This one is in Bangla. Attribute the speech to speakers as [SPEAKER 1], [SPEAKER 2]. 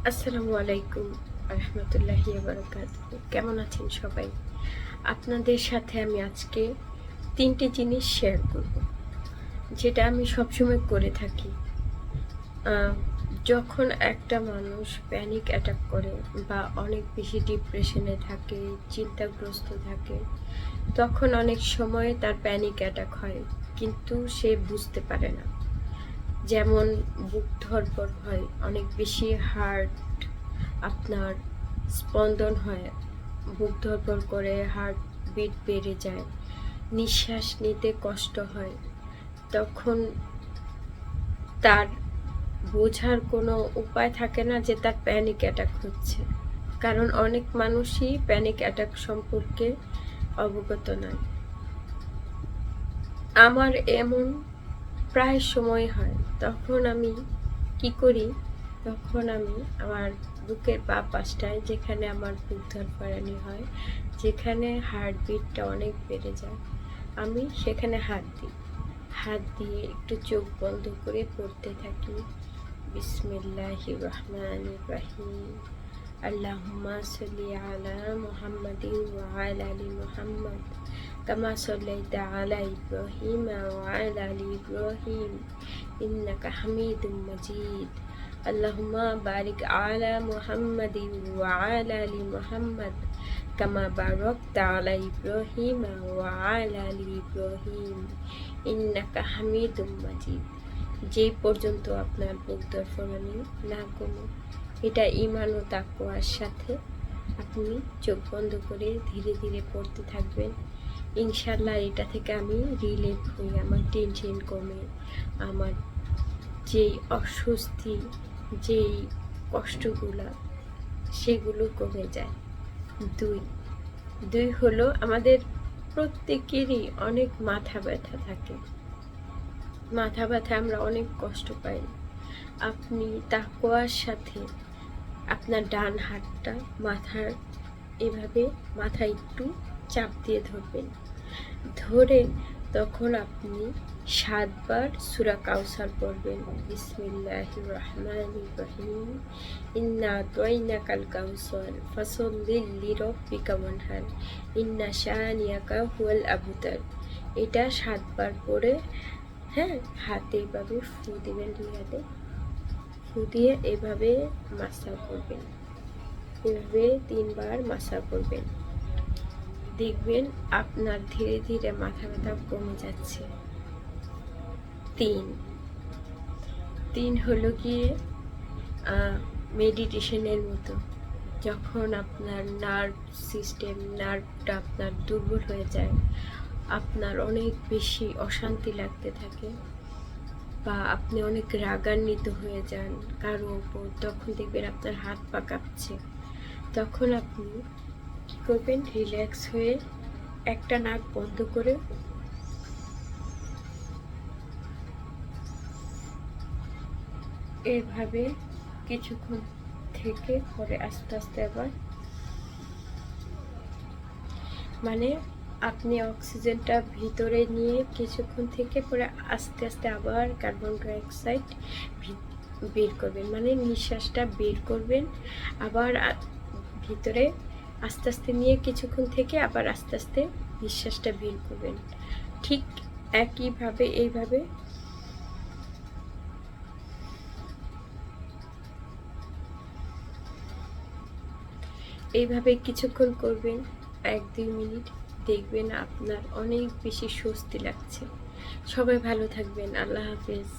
[SPEAKER 1] আসসালামু আলাইকুম রহমতুল্লাহি বারাকাতুহু। কেমন আছেন সবাই? আপনাদের সাথে আমি আজকে 3টে জিনিস শেয়ার করব, যেটা আমি সবসময় করে থাকি। যখন একটা মানুষ প্যানিক অ্যাটাক করে বা অনেক বেশি ডিপ্রেশনে থাকে, চিন্তাগ্রস্ত থাকে, তখন অনেক সময় তার প্যানিক অ্যাটাক হয়, কিন্তু সে বুঝতে পারে না। যেমন বুক ধড়ফড় হয়, অনেক বেশি হার্ট আপনার স্পন্দন হয়, বুক ধড়ফড় করে, হার্ট বিট বেড়ে যায়, নিঃশ্বাস নিতে কষ্ট হয়। তখন তার বোঝার কোনো উপায় থাকে না যে তার প্যানিক অ্যাটাক হচ্ছে, কারণ অনেক মানুষই প্যানিক অ্যাটাক সম্পর্কে অবগত নয়। আমার এমন প্রায় সময় হয়। তখন আমি কি করি, তখন আমি আমার বুকের বাঁ পাশটায়, যেখানে আমার বুক ধড়ফড়ানি হয়, যেখানে হার্টবিটটা অনেক বেড়ে যায়, আমি সেখানে হাত দিয়ে একটু চোখ বন্ধ করে পড়তে থাকি। বিসমিল্লাহির রহমানির রহিম। আল্লাহুম্মা সাল্লি আলা মুহাম্মাদিন ওয়া আলা আলি মুহাম্মাদ কামা সাল্লাইতা আলা ইব্রাহিম ওয়া আলা আলি ইব্রাহিম ইন্নাকা হামিদুম মাজিদ। আল্লাহুম্মা বারিক আলা মুহাম্মাদিন ওয়া আলা আলি মুহাম্মাদ কামা বারাকতা আলা ইব্রাহিম ওয়া আলা আলি ইব্রাহিম ইন্নাকা হামিদুম মাজিদ। যেই পর্যন্ত আপনার বুক ধড়ফড়ানি না কমে, এটা ঈমান ও তাকওয়ার সাথে আপনি চোখ বন্ধ করে ধীরে ধীরে পড়তে থাকবেন। ইনশাল্লাহ এটা থেকে আমি রিলিফ হই, আমার টেনশন কমে, আমার যেই অস্বস্তি, যেই কষ্টগুলা, সেগুলো কমে যায়। দুই হলো, আমাদের প্রত্যেকেরই অনেক মাথা ব্যথা থাকে। মাথা ব্যথা আমরা অনেক কষ্ট পাই। আপনি তাকওয়ার সাথে আপনার ডান হাতটা এভাবে মাথায় একটু চাপ দিয়ে ধরবেন। ধরে তখন আপনি 7 বার সূরা কাউসার পড়বেন। বিসমিল্লাহির রহমানির রহিম। ইন্না আতাইনাকাল কাউসার ফাসাল্লি লিরাব্বিকা ওয়ানহার ইন্না শানিয়াকা হুয়াল আবতার। এটা 7 বার পড়ে, হাতে এভাবে ফু দিবেন, হাতে ফু দিয়ে এভাবে মাসা করবেন, এভাবে 3 বার মাসা করবেন। দেখবেন আপনার ধীরে ধীরে মাথা ব্যথা কমে যাচ্ছে। তিন হলো গিয়ে মেডিটেশনের মতো। যখন আপনার নার্ভটা আপনার দুর্বল হয়ে যায়, আপনার অনেক বেশি অশান্তি লাগতে থাকে, বা আপনি অনেক রাগান্বিত হয়ে যান কারো ওপর, তখন দেখবেন আপনার হাত পা কাঁপছে। তখন আপনি কি করবেন, রিল্যাক্স হয়ে একটা নাক বন্ধ করে এভাবে কিছুক্ষণ থেকে পরে আস্তে আস্তে আবার, মানে আপনি অক্সিজেনটা ভিতরে নিয়ে কিছুক্ষণ থেকে পরে আস্তে আস্তে আবার কার্বন ডাইঅক্সাইড বের করবেন, মানে নিঃশ্বাসটা বের করবেন, আবার ভিতরে আস্তে আস্তে নিয়ে কিছুক্ষণ থেকে আবার আস্তে আস্তে নিঃশ্বাসটা বের করবেন। ঠিক একইভাবে এইভাবে কিছুক্ষণ করবেন, 1-2 মিনিট, দেখবেন আপনার অনেক বেশি স্বস্তি লাগছে। সবাই ভালো থাকবেন। আল্লাহ হাফেজ।